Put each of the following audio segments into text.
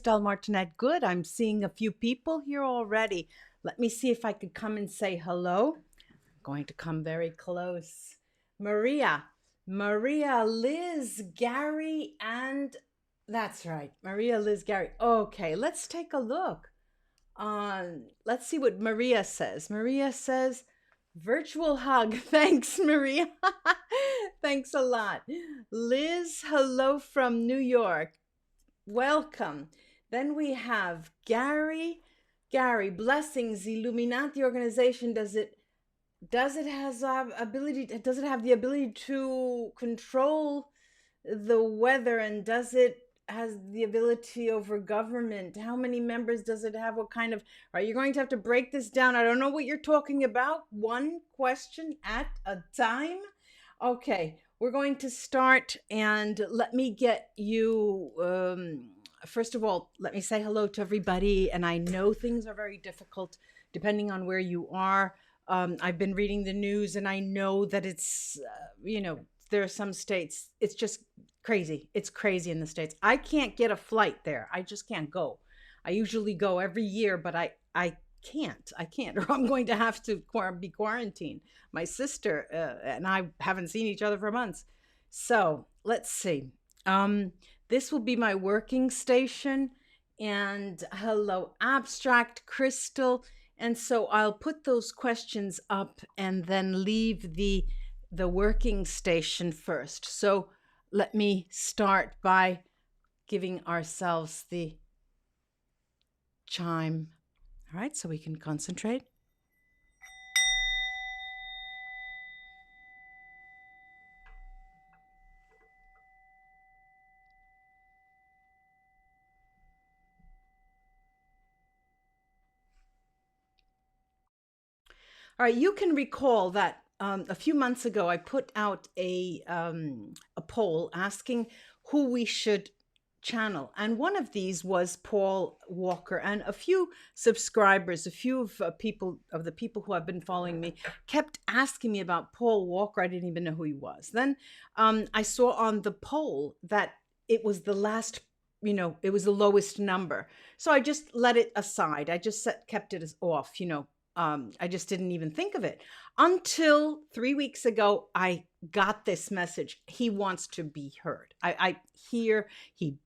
Christelle Martinette. Good. I'm seeing a few people here already. Let me see if I could come and say hello. I'm going to come very close. Maria, Liz, Gary, and that's right. Maria, Liz, Gary. Okay, let's take a look. Let's see what Maria says. Maria says, virtual hug. Thanks, Maria. Thanks a lot. Liz, hello from New York. Welcome. Then we have Gary. Gary, blessings. Illuminati organization. Does it have the ability to control the weather, and does it has the ability over government? How many members does it have? What kind of, are you going to have to break this down? I don't know what you're talking about. One question at a time. Okay, we're going to start, and let me get you, first of all, let me say hello to everybody. And I know things are very difficult depending on where you are. I've been reading the news, and I know that it's, there are some states, it's just crazy. It's crazy in the States. I can't get a flight there. I just can't go. I usually go every year, but I can't, or I'm going to have to be quarantined. My sister and I haven't seen each other for months. So let's see. This will be my working station. And hello, Abstract, Crystal. And so I'll put those questions up and then leave the working station first. So let me start by giving ourselves the chime. All right, so we can concentrate. All right, you can recall that a few months ago, I put out a poll asking who we should channel. And one of these was Paul Walker, and a few subscribers, a few of the people who have been following me kept asking me about Paul Walker. I didn't even know who he was. Then I saw on the poll that it was the last, it was the lowest number. So I just let it aside. I just kept it as off, I just didn't even think of it until 3 weeks ago. I got this message. He wants to be heard. I hear he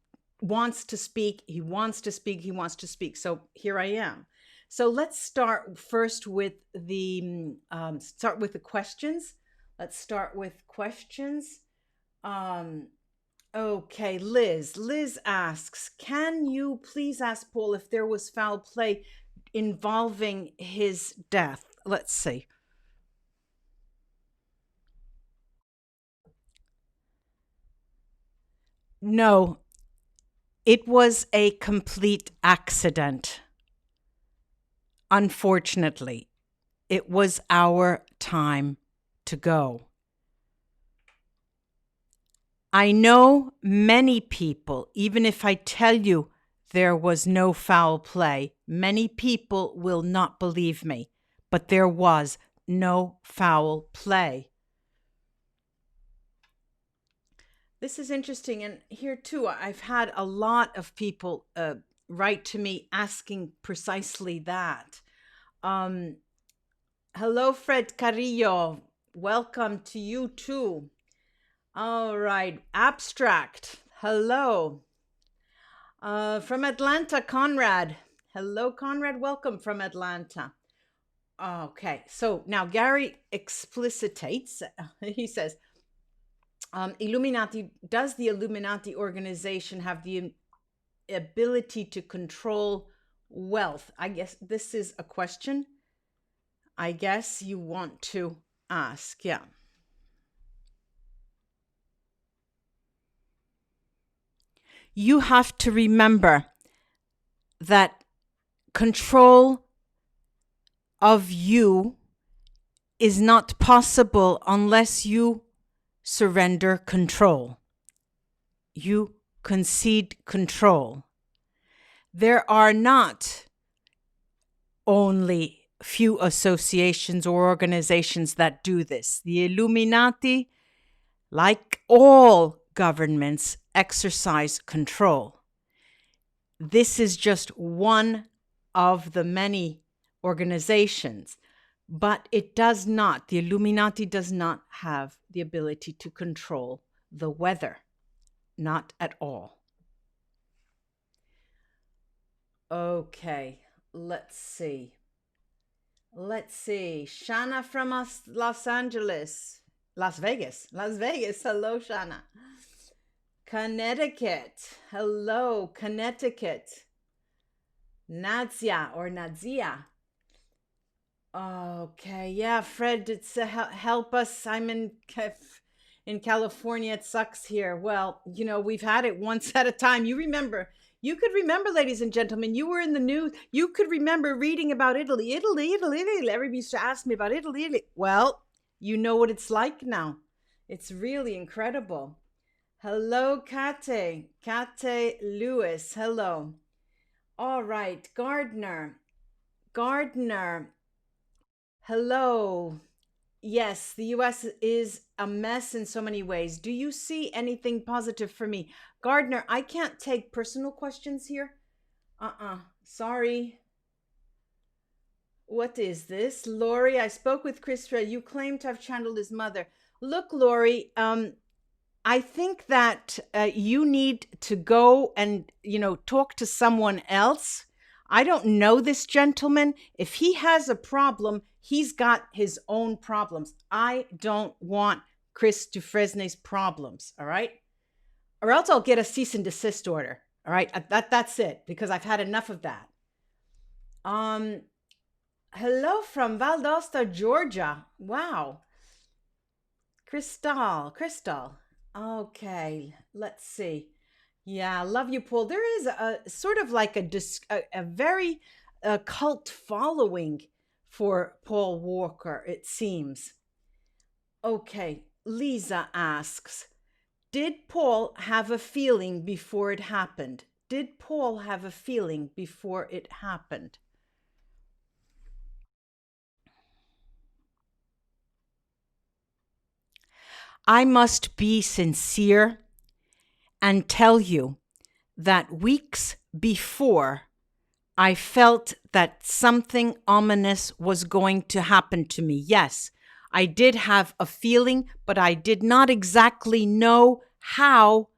wants to speak. He wants to speak. He wants to speak. So here I am. So let's start first with the questions. Let's start with questions. Okay, Liz. Liz asks, can you please ask Paul if there was foul play involving his death? Let's see. No, it was a complete accident. Unfortunately, it was our time to go. I know many people, even if I tell you there was no foul play, many people will not believe me, but there was no foul play. This is interesting. And here too, I've had a lot of people write to me asking precisely that. Hello, Fred Carrillo. Welcome to you too. All right. Abstract. Hello. From Atlanta, Conrad. Hello, Conrad. Welcome from Atlanta. Okay. So now Gary explicitates. He says, does the Illuminati organization have the ability to control wealth? I guess this is a question I guess you want to ask. Yeah. You have to remember that control of you is not possible unless you surrender control. You concede control. There are not only few associations or organizations that do this. The Illuminati, like all governments, exercise control. this is just one of the many organizations, but it does not, the Illuminati does not have the ability to control the weather. Not at all. Okay, let's see. Shana from Los Angeles. Las Vegas. Hello, Shana. Connecticut. Hello, Connecticut. Nadzia. Okay, yeah, Fred, it's help us. I'm in California. It sucks here. Well, we've had it once at a time. You could remember, ladies and gentlemen, you were in the news. You could remember reading about Italy. Everybody used to ask me about Italy. Well, you know what it's like now. It's really incredible. Hello, Kate Lewis. Hello. All right, Gardner. Hello. Yes, the US is a mess in so many ways. Do you see anything positive for me? Gardner, I can't take personal questions here. Sorry. What is this? Lori, I spoke with Christelle. You claim to have channeled his mother. Look, Lori, I think that you need to go and, talk to someone else. I don't know this gentleman. If he has a problem, he's got his own problems. I don't want Chris Dufresne's problems, all right? Or else I'll get a cease and desist order, all right? That's it, because I've had enough of that. Hello from Valdosta, Georgia. Wow. Christelle. Okay, let's see. Yeah, love you, Paul. There is a sort of like a very cult following for Paul Walker, it seems. Okay, Lisa asks, did Paul have a feeling before it happened? I must be sincere and tell you that weeks before, I felt that something ominous was going to happen to me. Yes, I did have a feeling, but I did not exactly know how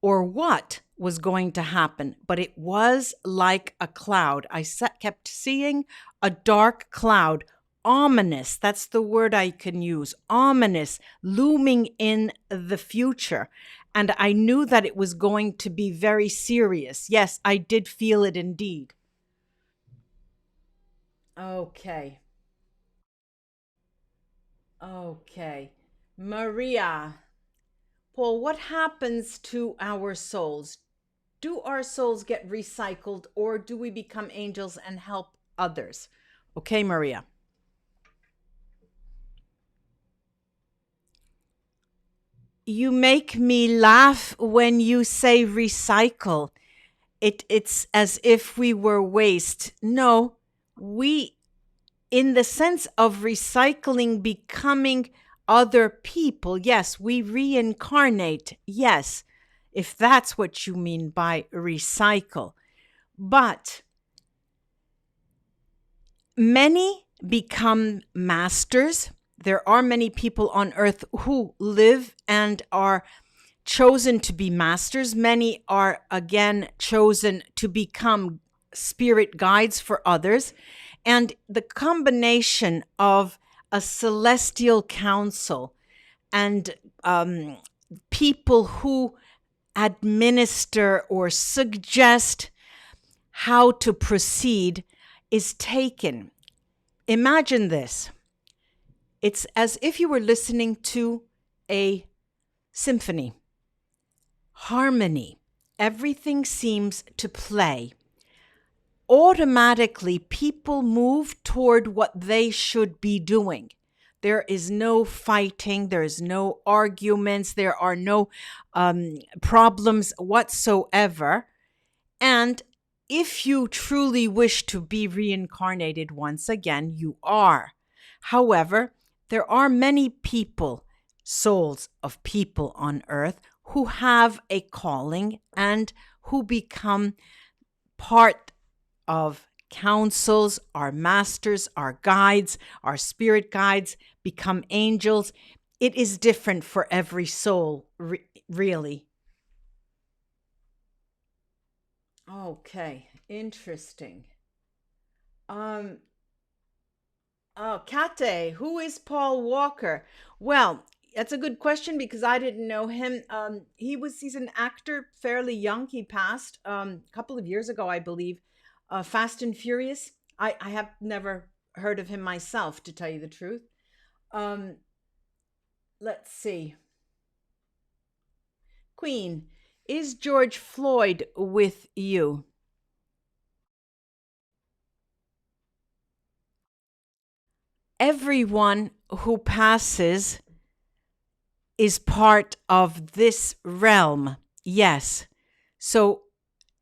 or what was going to happen. But it was like a cloud. I kept seeing a dark cloud, ominous. That's the word I can use. Ominous, looming in the future. And I knew that it was going to be very serious. Yes, I did feel it indeed. Okay. Maria. Paul, what happens to our souls? Do our souls get recycled, or do we become angels and help others? Okay, Maria. You make me laugh when you say recycle. It's as if we were waste. No, we, in the sense of recycling, becoming other people, yes, we reincarnate, yes, if that's what you mean by recycle. But many become masters. There are many people on earth who live and are chosen to be masters. Many are, again, chosen to become spirit guides for others. And the combination of a celestial council and people who administer or suggest how to proceed is taken. Imagine this. It's as if you were listening to a symphony, harmony. Everything seems to play. Automatically, people move toward what they should be doing. There is no fighting. There is no arguments. There are no problems whatsoever. And if you truly wish to be reincarnated once again, you are. However, there are many people, souls of people on earth, who have a calling and who become part of councils, our masters, our guides, our spirit guides become angels. It is different for every soul, really. Okay, interesting. Um, Kate, who is Paul Walker? Well, that's a good question because I didn't know him. He's an actor, fairly young. He passed a couple of years ago, I believe. Fast and Furious. I have never heard of him myself, to tell you the truth. Um, let's see. Queen, is George Floyd with you? Everyone who passes is part of this realm. Yes. So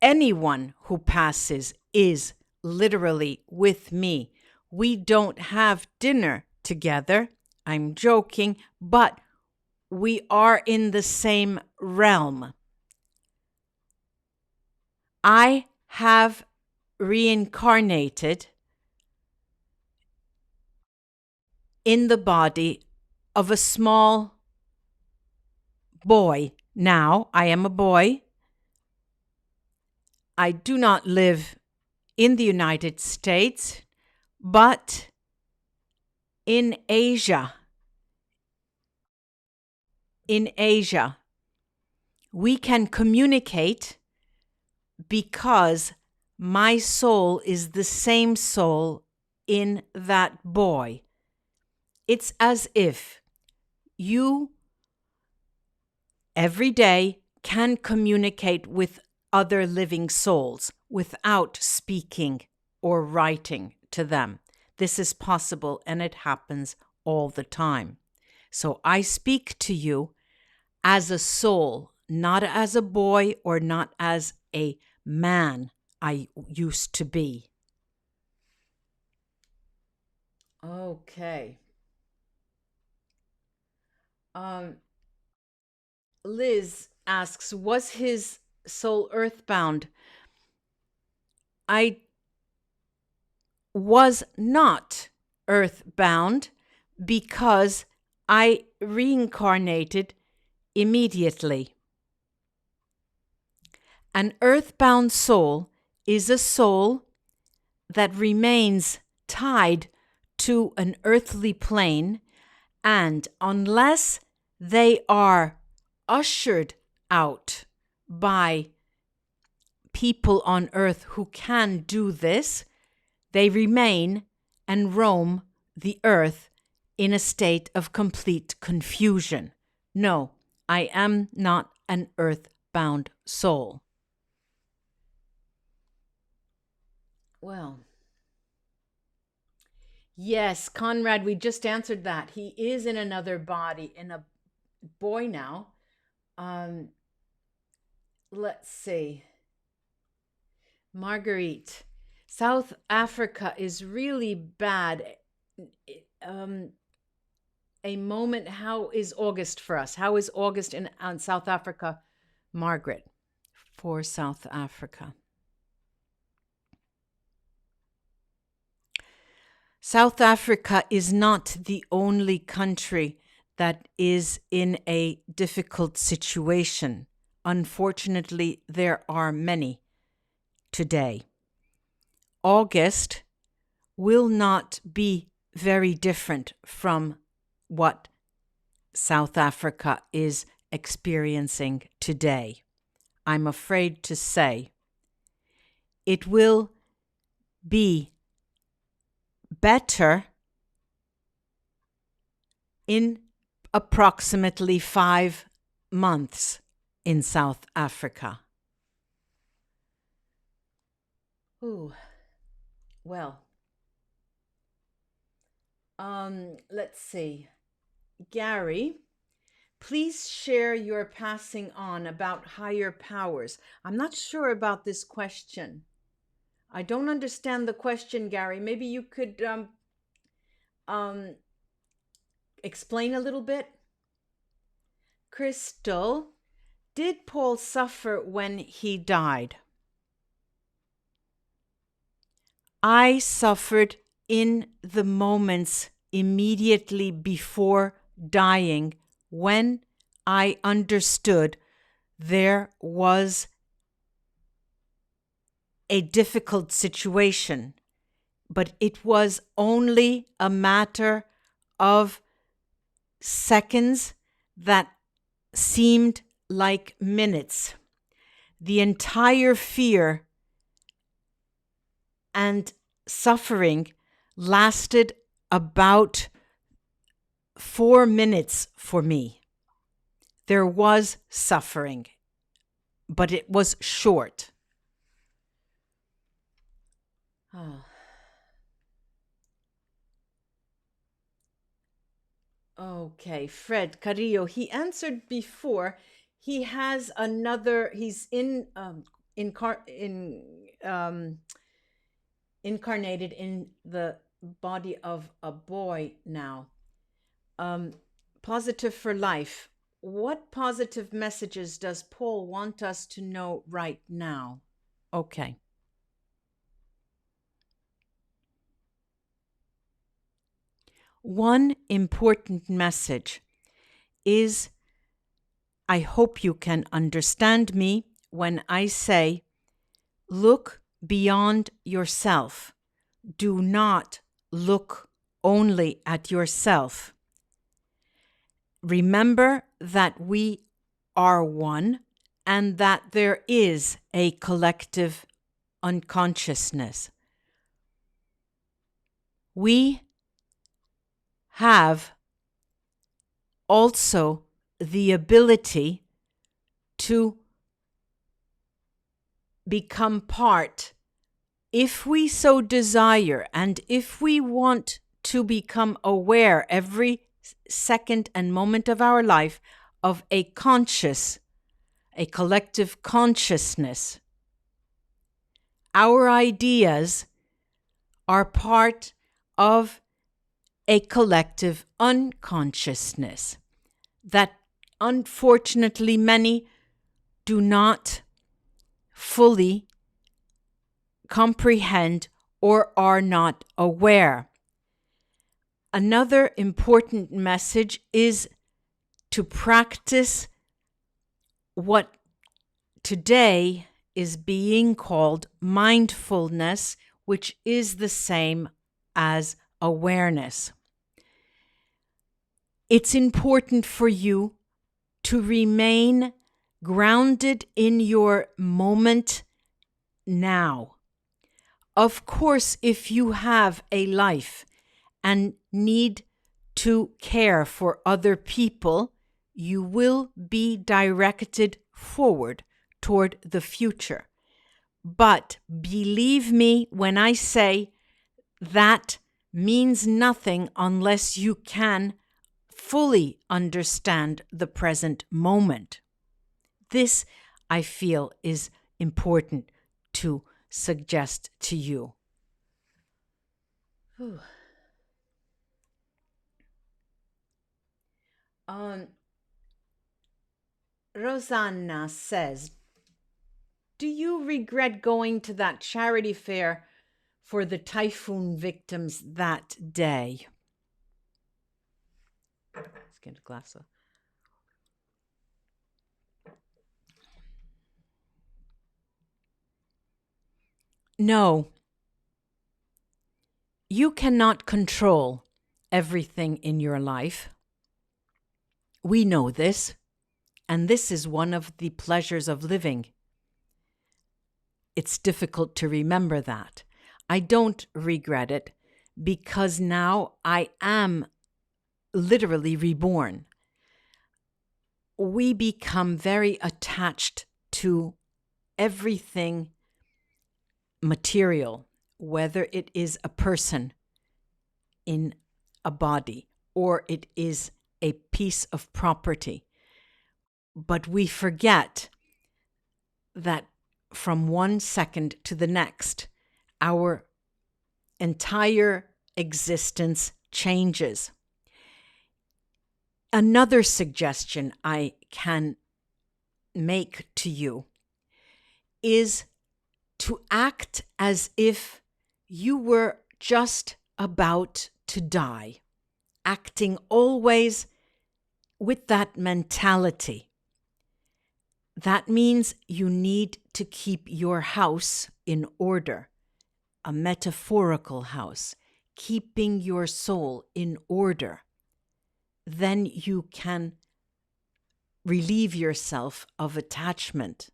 anyone who passes is literally with me. We don't have dinner together. I'm joking, but we are in the same realm. I have reincarnated in the body of a small boy. Now, I am a boy. I do not live in the United States, but in Asia. In Asia, we can communicate because my soul is the same soul in that boy. It's as if you every day can communicate with other living souls without speaking or writing to them. This is possible and it happens all the time. So I speak to you as a soul, not as a boy or not as a man I used to be. Okay. Liz asks, was his soul earthbound? I was not earthbound because I reincarnated immediately. An earthbound soul is a soul that remains tied to an earthly plane, and unless they are ushered out by people on earth who can do this, they remain and roam the earth in a state of complete confusion. No, I am not an earthbound soul. Well, yes, Conrad, we just answered that. He is in another body, in a boy now. Let's see. Marguerite, South Africa is really bad. A moment. How is August for us? How is August in South Africa, Margaret, for South Africa? South Africa is not the only country that is in a difficult situation. Unfortunately, there are many today. August will not be very different from what South Africa is experiencing today. I'm afraid to say it will be better in approximately 5 months in South Africa. Ooh, well, let's see. Gary, please share your passing on about higher powers. I'm not sure about this question. I don't understand the question, Gary. Maybe you could explain a little bit. Crystal, did Paul suffer when he died? I suffered in the moments immediately before dying when I understood there was a difficult situation, but it was only a matter of seconds that seemed like minutes. The entire fear and suffering lasted about 4 minutes for me. There was suffering, but it was short. Oh. Okay, Fred Carrillo, he answered before. He has another, he's incarnated in the body of a boy now. Positive for life. What positive messages does Paul want us to know right now? Okay. One important message is, I hope you can understand me when I say, look beyond yourself. Do not look only at yourself. Remember that we are one and that there is a collective unconsciousness. We have also the ability to become part, if we so desire, and if we want to become aware every second and moment of our life of a collective consciousness. Our ideas are part of a collective unconsciousness that unfortunately many do not fully comprehend or are not aware. Another important message is to practice what today is being called mindfulness, which is the same as awareness. It's important for you to remain grounded in your moment now. Of course, if you have a life and need to care for other people, you will be directed forward toward the future. But believe me when I say that means nothing unless you can fully understand the present moment. This, I feel, is important to suggest to you. Rosanna says, do you regret going to that charity fair for the typhoon victims that day? Let's get a glass of. No. You cannot control everything in your life. We know this, and this is one of the pleasures of living. It's difficult to remember that. I don't regret it because now I am literally reborn. We become very attached to everything material, whether it is a person in a body or it is a piece of property. But we forget that from one second to the next, our entire existence changes. Another suggestion I can make to you is to act as if you were just about to die, acting always with that mentality. That means you need to keep your house in order, a metaphorical house, keeping your soul in order. Then you can relieve yourself of attachment.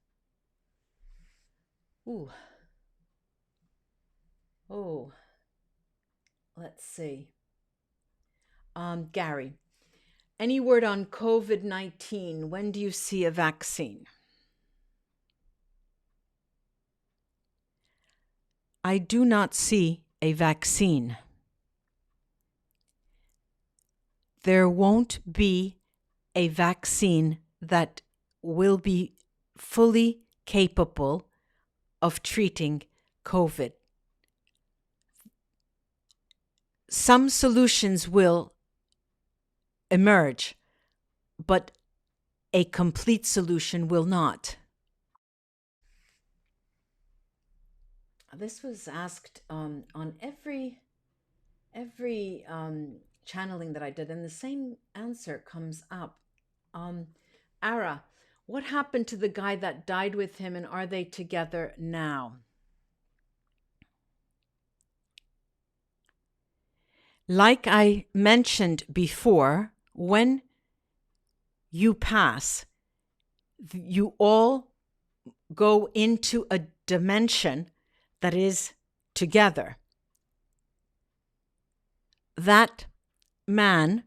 Ooh. Oh, let's see. Gary, any word on COVID-19? When do you see a vaccine? I do not see a vaccine. There won't be a vaccine that will be fully capable of treating COVID. Some solutions will emerge, but a complete solution will not. This was asked on every channeling that I did, and the same answer comes up. Ara, what happened to the guy that died with him, and are they together now? Like I mentioned before, when you pass, you all go into a dimension that is together. That man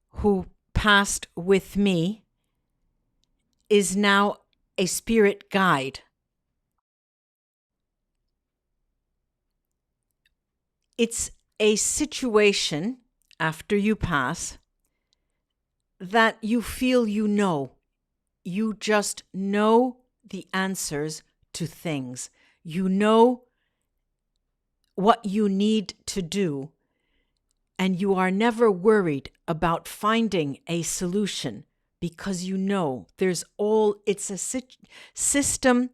who passed with me is now a spirit guide. It's a situation after you pass that you feel you know. You just know the answers to things. You know what you need to do, and you are never worried about finding a solution because you know it's a system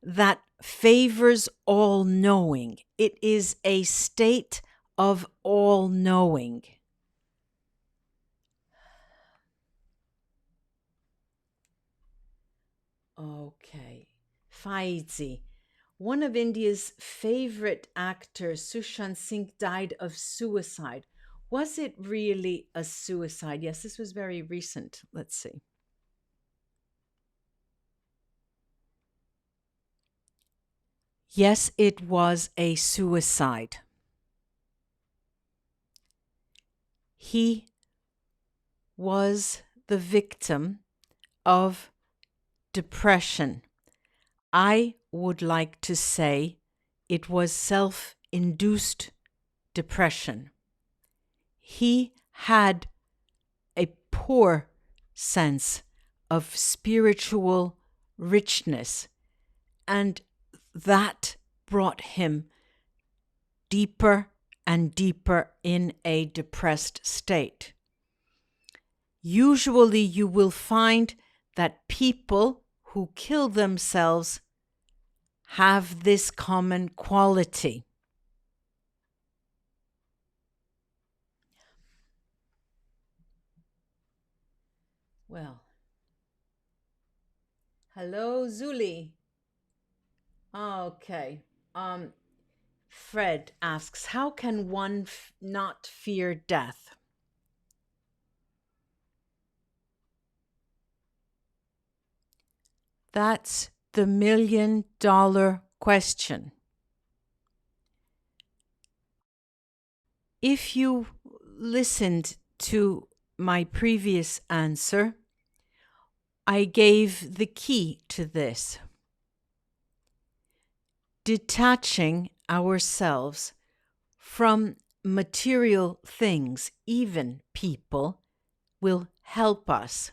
that favors all knowing. It is a state of all knowing. Okay. Faizi. One of India's favorite actors, Sushant Singh, died of suicide. Was it really a suicide? Yes, this was very recent. Let's see. Yes, it was a suicide. He was the victim of depression. I would like to say it was self-induced depression. He had a poor sense of spiritual richness, and that brought him deeper and deeper in a depressed state. Usually you will find that people who kill themselves have this common quality. Well, hello, Zuli. Okay. Fred asks, how can one not fear death? That's the $1,000,000 question. If you listened to my previous answer, I gave the key to this. Detaching ourselves from material things, even people, will help us.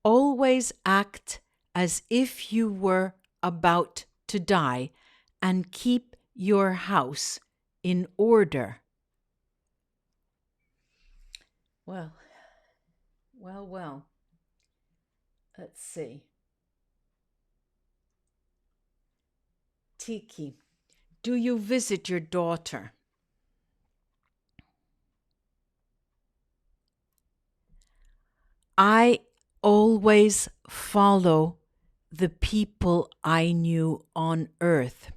Always act as if you were about to die and keep your house in order. Well. Let's see. Tiki, do you visit your daughter? I always follow the people I knew on earth.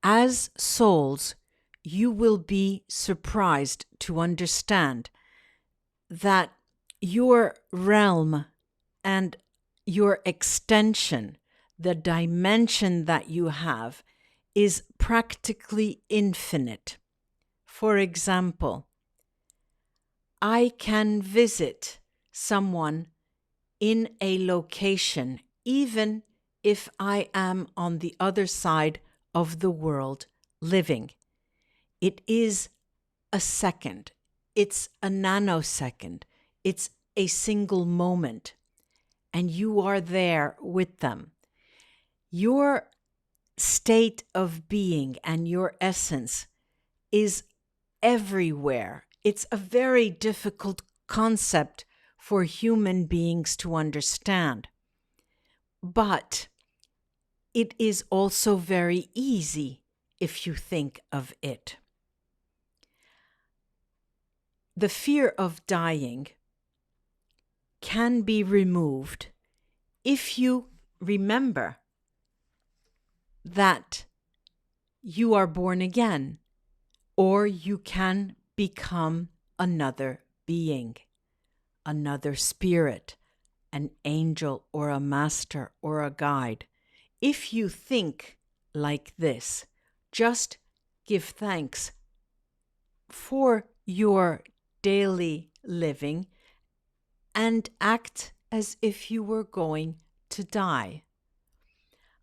As souls, you will be surprised to understand that your realm and your extension, the dimension that you have, is practically infinite. For example, I can visit someone in a location, even if I am on the other side of the world living. It is a second, it's a nanosecond, it's a single moment, and you are there with them. Your state of being and your essence is everywhere. It's a very difficult concept for human beings to understand. But it is also very easy if you think of it. The fear of dying can be removed if you remember that you are born again, or you can become another being, another spirit, an angel or a master or a guide. If you think like this, just give thanks for your daily living and act as if you were going to die.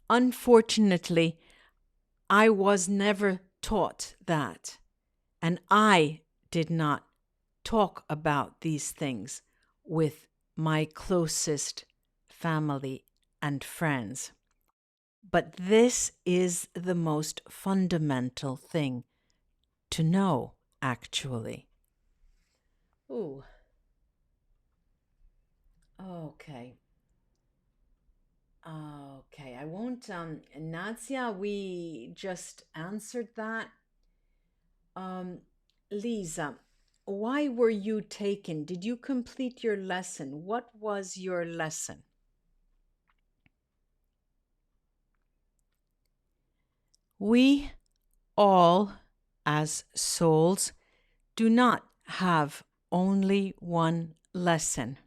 Unfortunately, I was never taught that, and I did not talk about these things with my closest family and friends. But this is the most fundamental thing to know, actually. Ooh. Okay. Okay, I won't, Nadia, we just answered that. Um, Lisa, why were you taken? Did you complete your lesson? What was your lesson? We all, as souls, do not have only one lesson.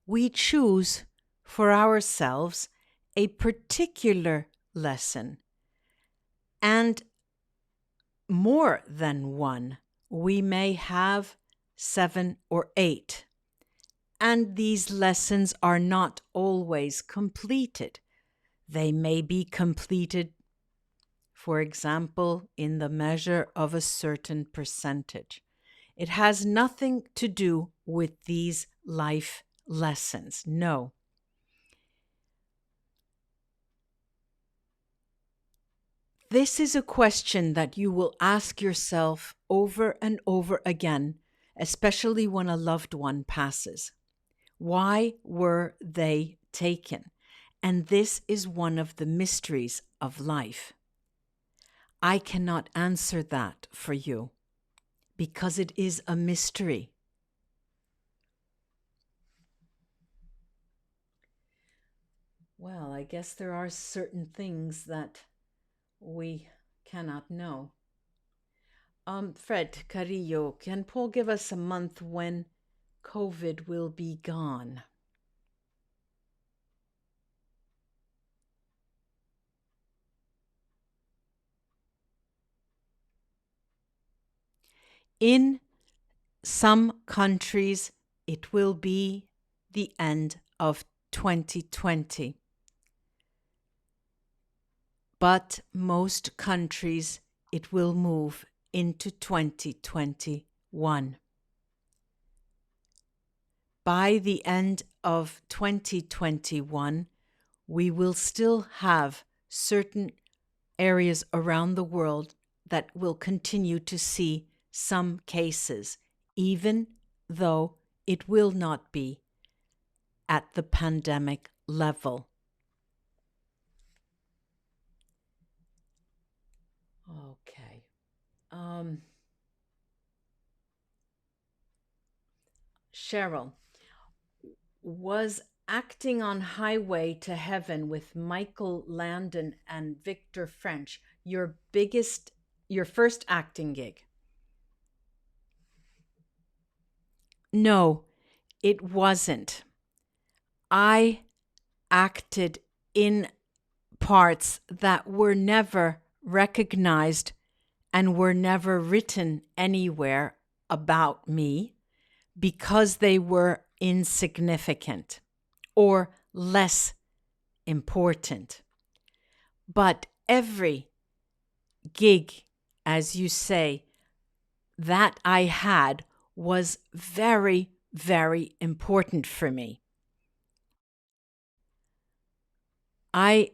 We choose for ourselves a particular lesson, and more than one. We may have 7 or 8. And these lessons are not always completed. They may be completed, for example, in the measure of a certain percentage. It has nothing to do with these life lessons. No. This is a question that you will ask yourself over and over again, especially when a loved one passes. Why were they taken? And this is one of the mysteries of life. I cannot answer that for you because it is a mystery. Well, I guess there are certain things that we cannot know. Fred Carrillo, can Paul give us a month when COVID will be gone? In some countries, it will be the end of 2020. But most countries, it will move into 2021. By the end of 2021, we will still have certain areas around the world that will continue to see some cases, even though it will not be at the pandemic level. Cheryl, was acting on Highway to Heaven with Michael Landon and Victor French your first acting gig? No, it wasn't. I acted in parts that were never recognized and were never written anywhere about me because they were insignificant or less important. But every gig, as you say, that I had was very, very important for me. I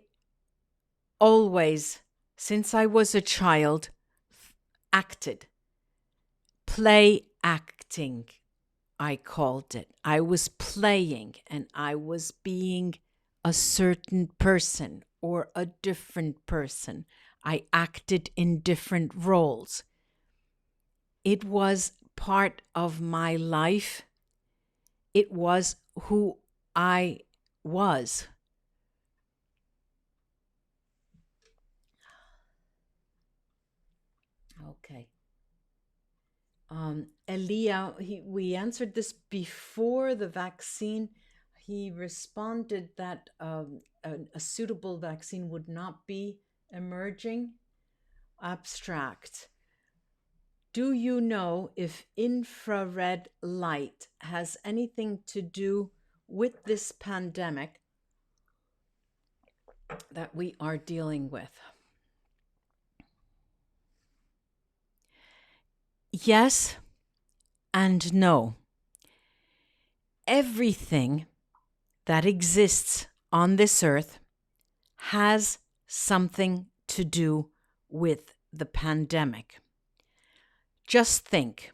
always, since I was a child, acted. Play acting, I called it. I was playing and I was being a certain person or a different person. I acted in different roles. It was part of my life. It was who I was. Okay. Elia, we answered this before the vaccine. He responded that a suitable vaccine would not be emerging. Abstract. Do you know if infrared light has anything to do with this pandemic that we are dealing with? Yes and no. Everything that exists on this earth has something to do with the pandemic. Just think,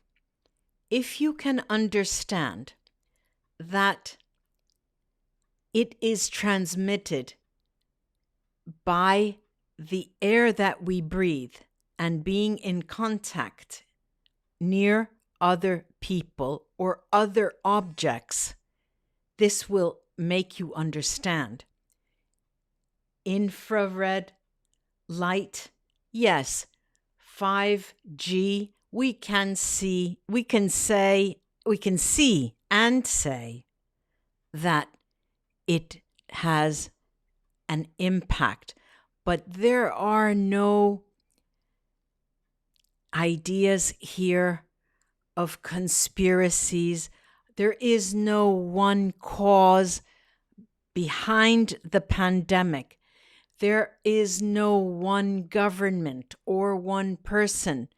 if you can understand that it is transmitted by the air that we breathe and being in contact near other people or other objects, this will make you understand. Infrared light, yes. 5G, we can see and say that it has an impact, but there are no ideas here of conspiracies. There is no one cause behind the pandemic. There is no one government or one person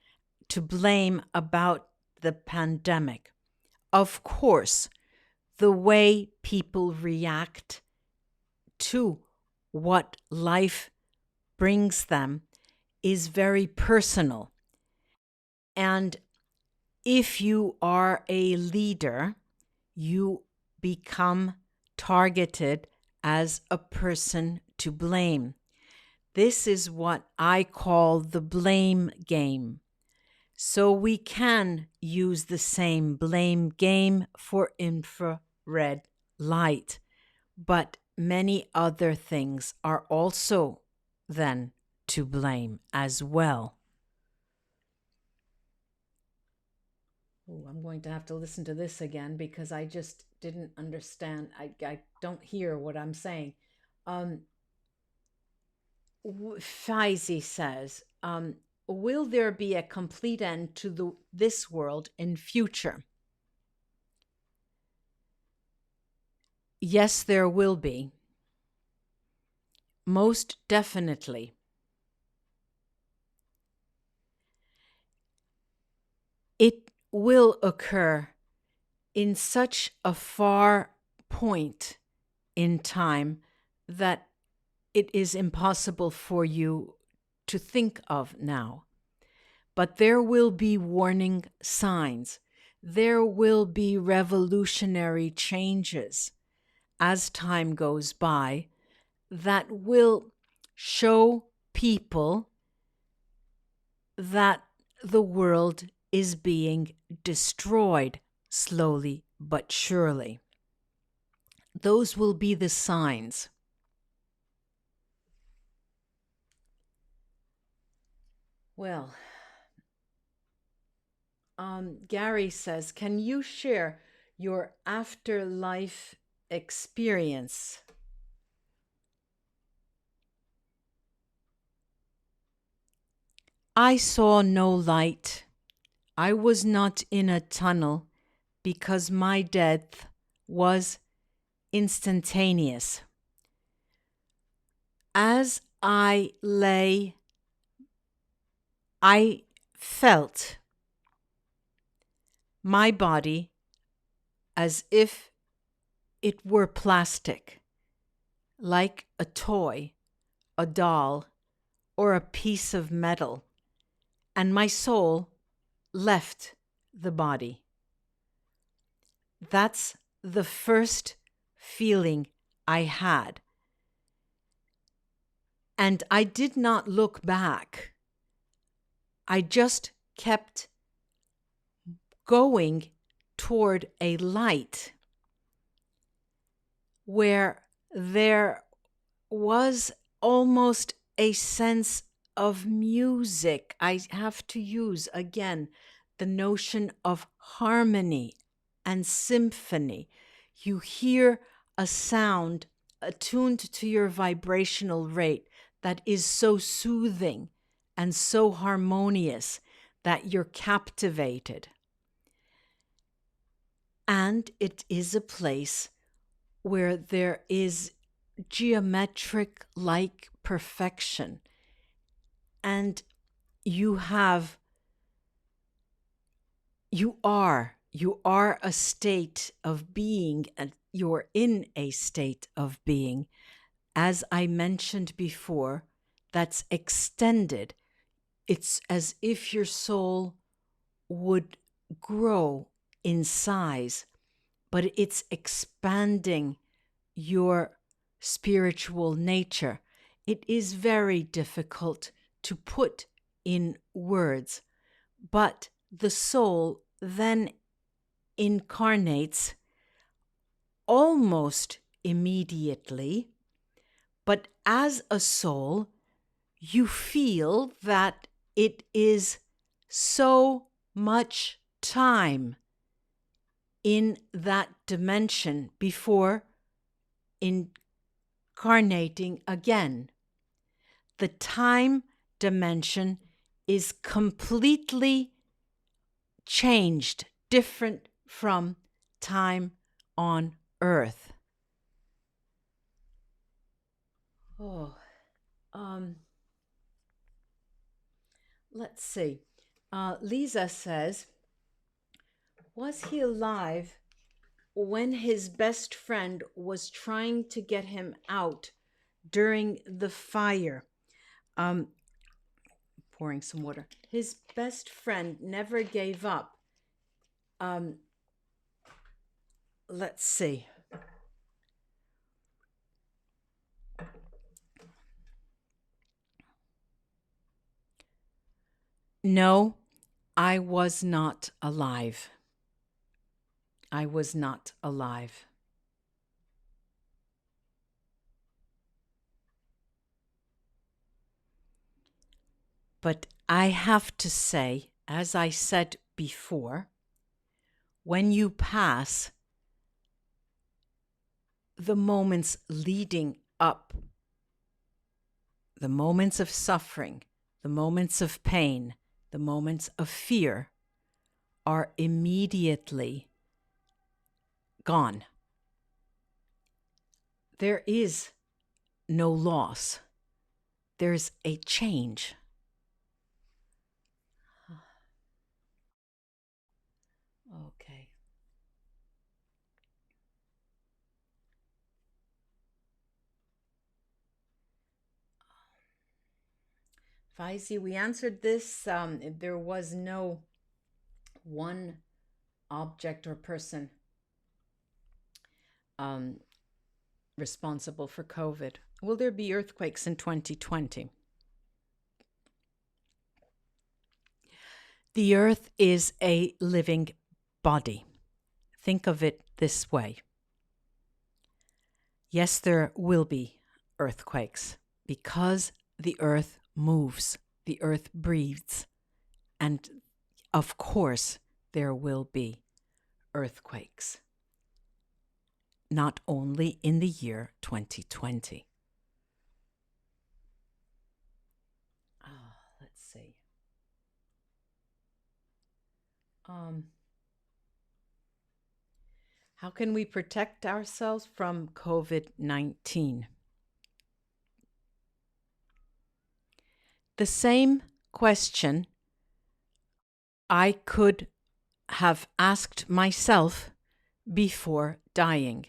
to blame about the pandemic. Of course, the way people react to what life brings them is very personal. And if you are a leader, you become targeted as a person to blame. This is what I call the blame game. So we can use the same blame game for infrared light, but many other things are also then to blame as well. Oh, I'm going to have to listen to this again because I just didn't understand. I don't hear what I'm saying. Faizi says, will there be a complete end to this world in future? Yes, there will be. Most definitely. It will occur in such a far point in time that it is impossible for you to think of now. But there will be warning signs. There will be revolutionary changes as time goes by that will show people that the world is being destroyed slowly but surely. Those will be the signs. Well, Gary says, can you share your afterlife experience? I saw no light. I was not in a tunnel because my death was instantaneous. As I lay, I felt my body as if it were plastic, like a toy, a doll, or a piece of metal, and my soul left the body. That's the first feeling I had. And I did not look back. I just kept going toward a light where there was almost a sense of music. I have to use again the notion of harmony and symphony. You hear a sound attuned to your vibrational rate that is so soothing and so harmonious that you're captivated. And it is a place where there is geometric-like perfection, and you are a state of being, and you're in a state of being, as I mentioned before, that's extended. It's as if your soul would grow in size, but it's expanding your spiritual nature. It is very difficult to put in words, but the soul then incarnates almost immediately. But as a soul, you feel that it is so much time in that dimension before incarnating again. The time dimension is completely changed, different from time on Earth. Let's see. Lisa says, was he alive when his best friend was trying to get him out during the fire? Pouring some water. His best friend never gave up. Let's see. No, I was not alive. I was not alive. But I have to say, as I said before, when you pass, the moments leading up, the moments of suffering, the moments of pain, the moments of fear are immediately gone. There is no loss. There's a change. Okay. Faisi, we answered this. There was no one object or person responsible for COVID. Will there be earthquakes in 2020? The earth is a living body. think of it this way. Yes, there will be earthquakes because the earth moves, the earth breathes, and of course there will be earthquakes. Not only in the year 2020. Let's see. How can we protect ourselves from COVID-19? The same question I could have asked myself before dying.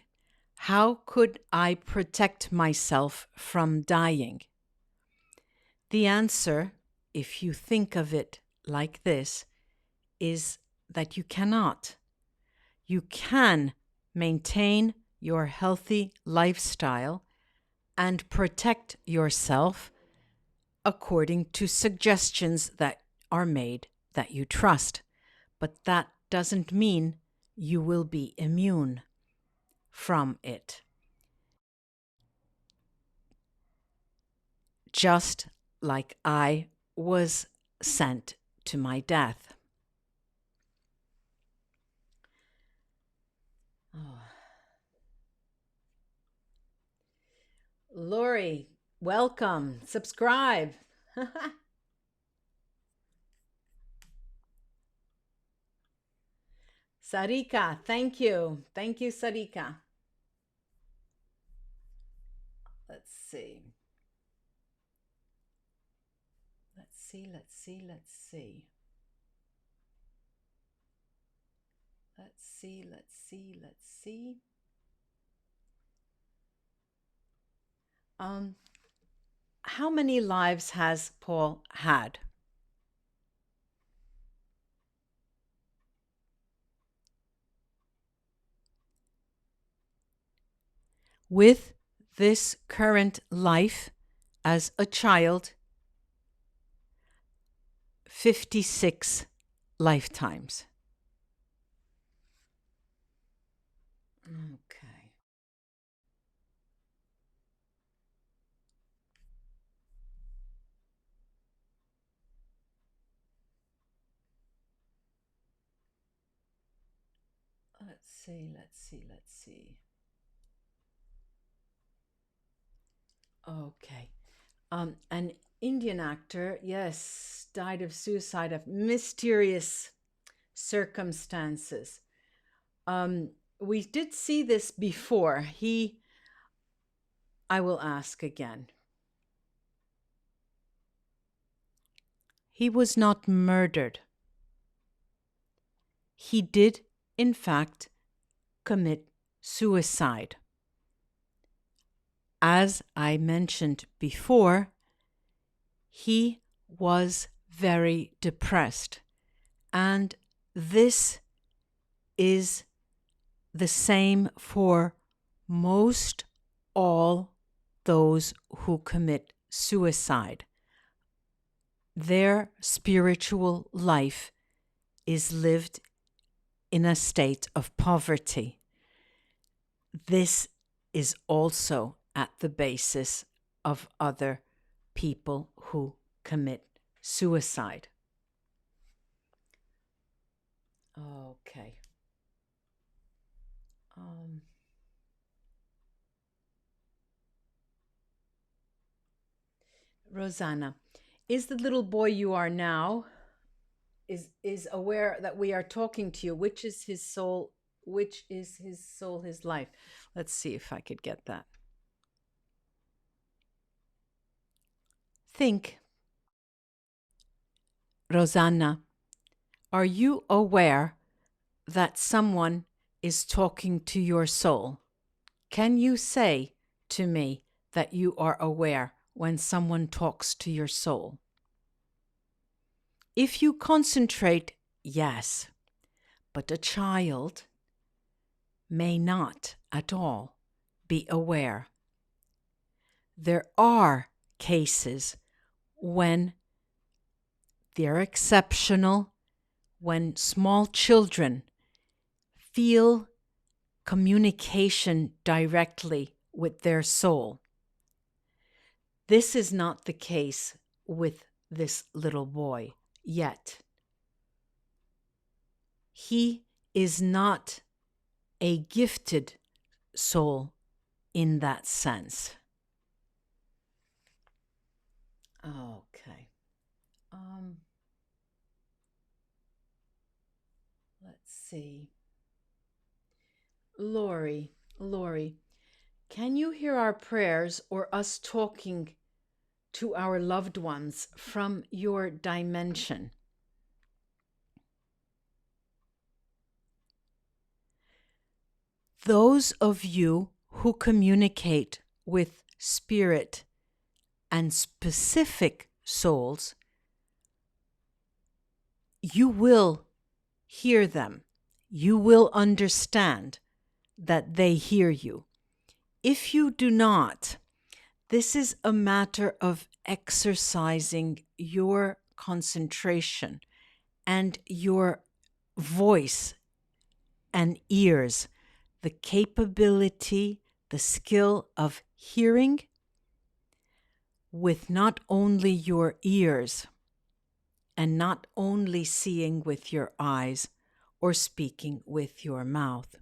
How could I protect myself from dying? The answer, if you think of it like this, is that you cannot. You can maintain your healthy lifestyle and protect yourself according to suggestions that are made that you trust. But that doesn't mean you will be immune from it. Just like I was sent to my death. Lori, welcome. Subscribe. Sarika, thank you. Thank you, Sarika. Let's see. Let's see. Let's see. Let's see. How many lives has Paul had? With this current life as a child, 56 lifetimes. Okay. Let's see. Okay. An Indian actor, yes, died of suicide of mysterious circumstances. We did see this before. I will ask again. He was not murdered. He did, in fact, commit suicide. As I mentioned before, he was very depressed, and this is the same for most all those who commit suicide. Their spiritual life is lived in a state of poverty. This is also at the basis of other people who commit suicide. Okay. Rosanna, is the little boy you are now is aware that we are talking to you? Which is his soul? Which is his soul, his life? Let's see if I could get that. Think. Rosanna, are you aware that someone is talking to your soul? Can you say to me that you are aware when someone talks to your soul? If you concentrate, yes, but a child may not at all be aware. There are cases when they're exceptional, when small children feel communication directly with their soul. This is not the case with this little boy yet. He is not a gifted soul in that sense. Okay. Let's see. Lori, can you hear our prayers or us talking to our loved ones from your dimension? Those of you who communicate with spirit and specific souls, you will hear them. You will understand that they hear you. If you do not, this is a matter of exercising your concentration and your voice and ears, the capability, the skill of hearing with not only your ears and not only seeing with your eyes or speaking with your mouth.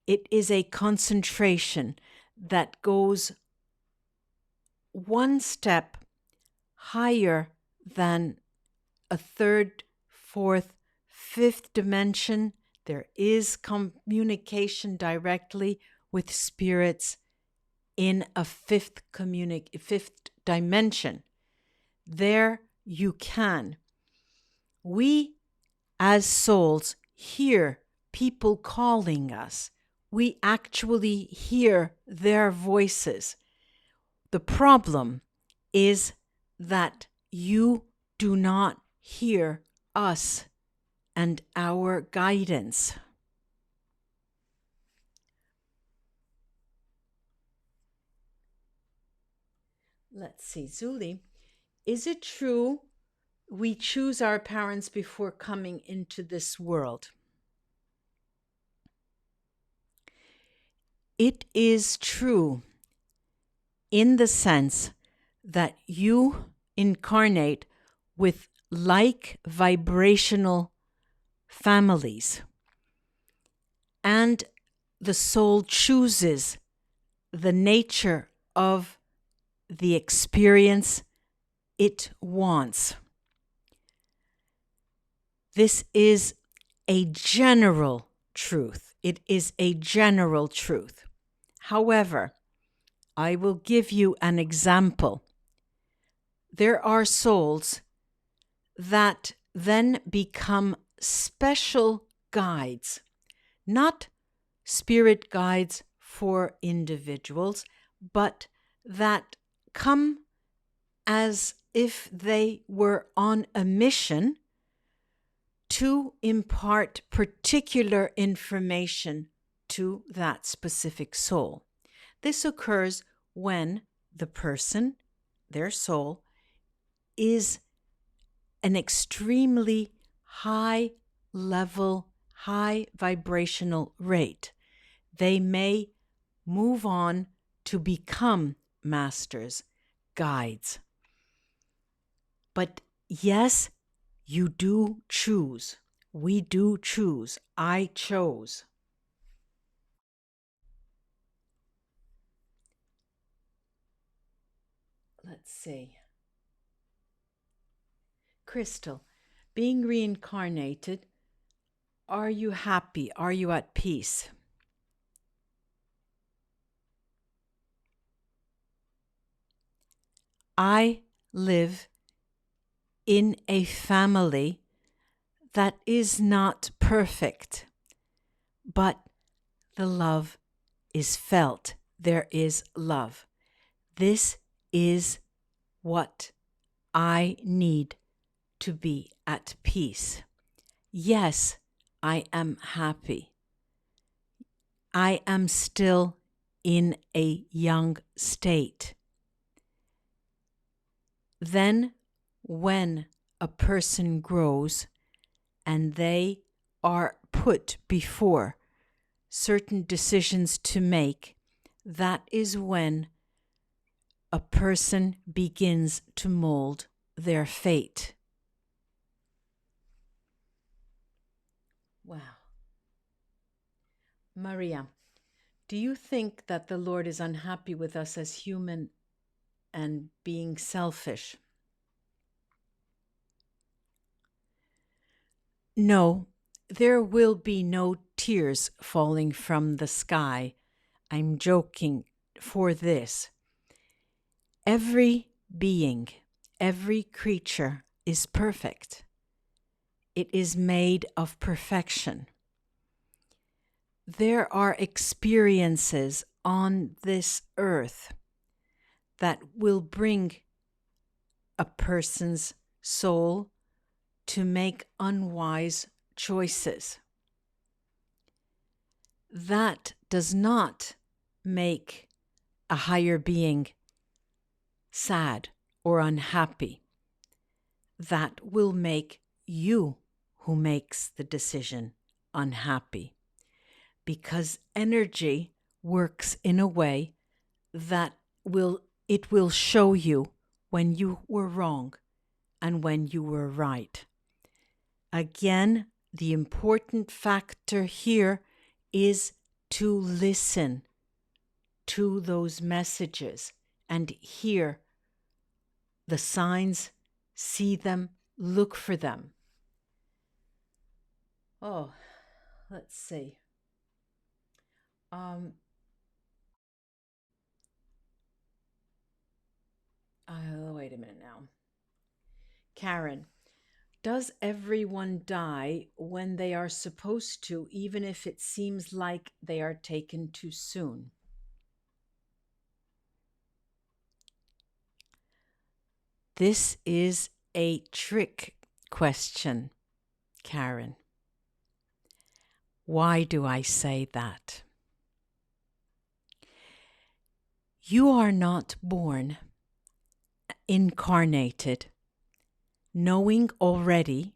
It is a concentration that goes one step higher than a third, fourth, fifth dimension. There is communication directly with spirits in a fifth dimension. There you can. We as souls hear people calling us. We actually hear their voices. The problem is that you do not hear us and our guidance. Let's see, Zuli, is it true we choose our parents before coming into this world? It is true in the sense that you incarnate with like vibrational families, and the soul chooses the nature of the experience it wants. This is a general truth. It is a general truth. However, I will give you an example. There are souls that then become special guides, not spirit guides for individuals, but that come as if they were on a mission to impart particular information to that specific soul. This occurs when the person, their soul, is an extremely high level, high vibrational rate. They may move on to become masters, guides. But yes, you do choose. We do choose. I chose. Let's see. Crystal, being reincarnated, are you happy? Are you at peace? I live in a family that is not perfect, but the love is felt. There is love. This is what I need to be at peace. Yes, I am happy. I am still in a young state. Then, when a person grows and they are put before certain decisions to make, that is when a person begins to mold their fate. Wow. Maria, do you think that the Lord is unhappy with us as human and being selfish? No, there will be no tears falling from the sky. I'm joking for this. Every being, every creature is perfect. It is made of perfection. There are experiences on this earth that will bring a person's soul to make unwise choices. That does not make a higher being sad or unhappy. That will make you, who makes the decision, unhappy. Because energy works in a way that it will show you when you were wrong and when you were right. Again, the important factor here is to listen to those messages and hear the signs, see them, look for them. Oh, let's see. Wait a minute now. Karen, does everyone die when they are supposed to, even if it seems like they are taken too soon? This is a trick question, Karen. Why do I say that? You are not born incarnated knowing already,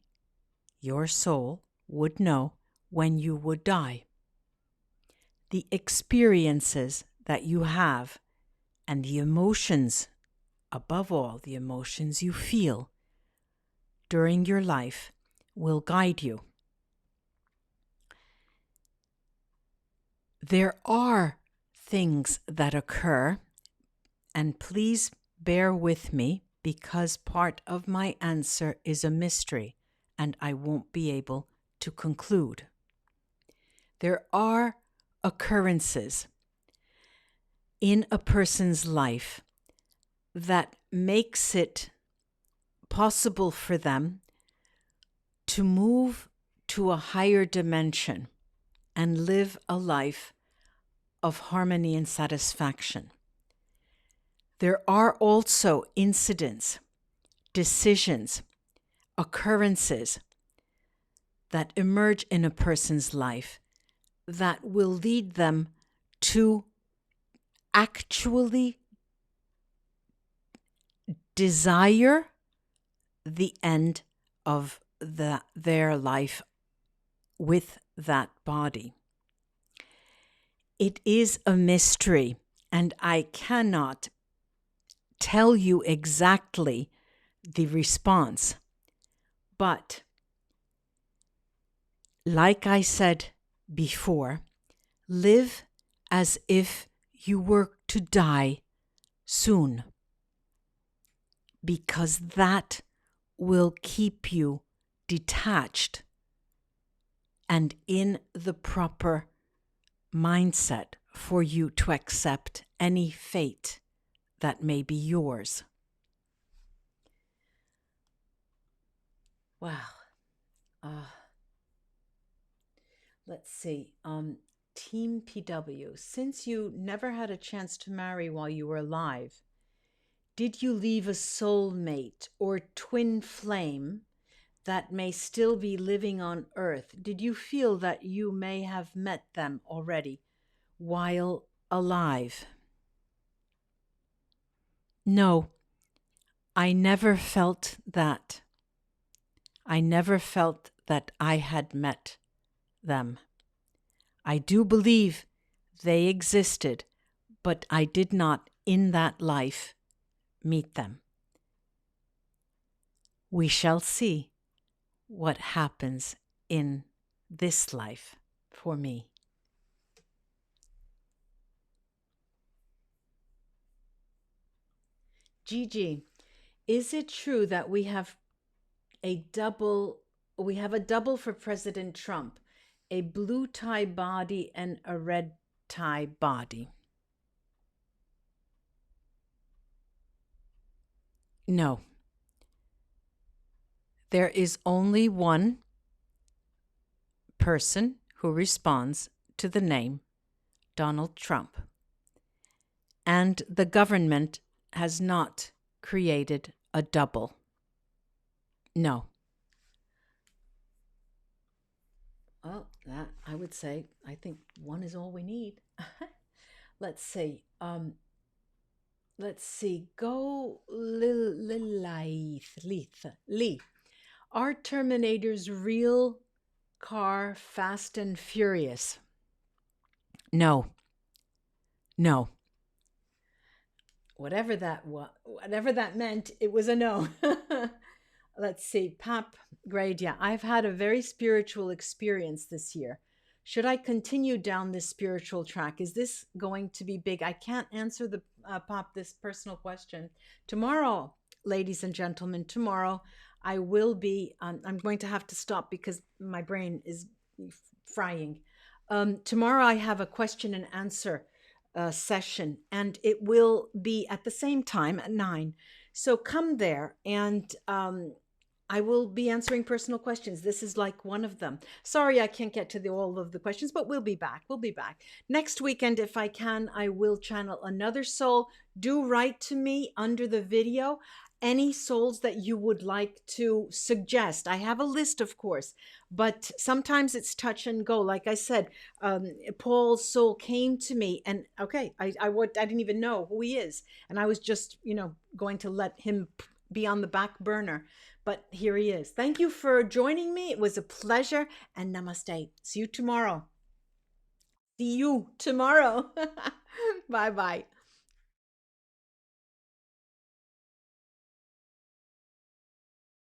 your soul would know when you would die. The experiences that you have and the emotions, above all, the emotions you feel during your life will guide you. There are things that occur, and please bear with me because part of my answer is a mystery and I won't be able to conclude. There are occurrences in a person's life that makes it possible for them to move to a higher dimension and live a life of harmony and satisfaction. There are also incidents, decisions, occurrences that emerge in a person's life that will lead them to actually desire the end of their life with that body. It is a mystery, and I cannot tell you exactly the response. But like I said before, live as if you were to die soon, because that will keep you detached and in the proper mindset for you to accept any fate that may be yours. Wow. Let's see. Team PW, since you never had a chance to marry while you were alive, did you leave a soulmate or twin flame that may still be living on Earth? Did you feel that you may have met them already while alive? No, I never felt that. I never felt that I had met them. I do believe they existed, but I did not in that life meet them. We shall see what happens in this life for me. Gigi, is it true that we have a double for President Trump, a blue tie body and a red tie body? No. There is only one person who responds to the name Donald Trump. And the government has not created a double. No. Oh, that I would say, I think one is all we need. Let's see. Let's see. Go Lee. Are Terminators real car Fast and Furious? No. No. Whatever that meant, it was a no. Let's see. Pap Grade, yeah. I've had a very spiritual experience this year. Should I continue down this spiritual track? Is this going to be big? I can't answer the Pop this personal question. Tomorrow, ladies and gentlemen, tomorrow I will be, I'm going to have to stop because my brain is frying. Tomorrow I have a question and answer session, and it will be at the same time at 9. So come there, and I will be answering personal questions. This is like one of them. Sorry, I can't get to all of the questions, but we'll be back. We'll be back. Next weekend, if I can, I will channel another soul. Do write to me under the video any souls that you would like to suggest. I have a list, of course, but sometimes it's touch and go. Like I said, Paul's soul came to me, and okay, I didn't even know who he is, and I was just going to let him be on the back burner. But here he is. Thank you for joining me. It was a pleasure, and namaste. See you tomorrow. See you tomorrow. Bye-bye.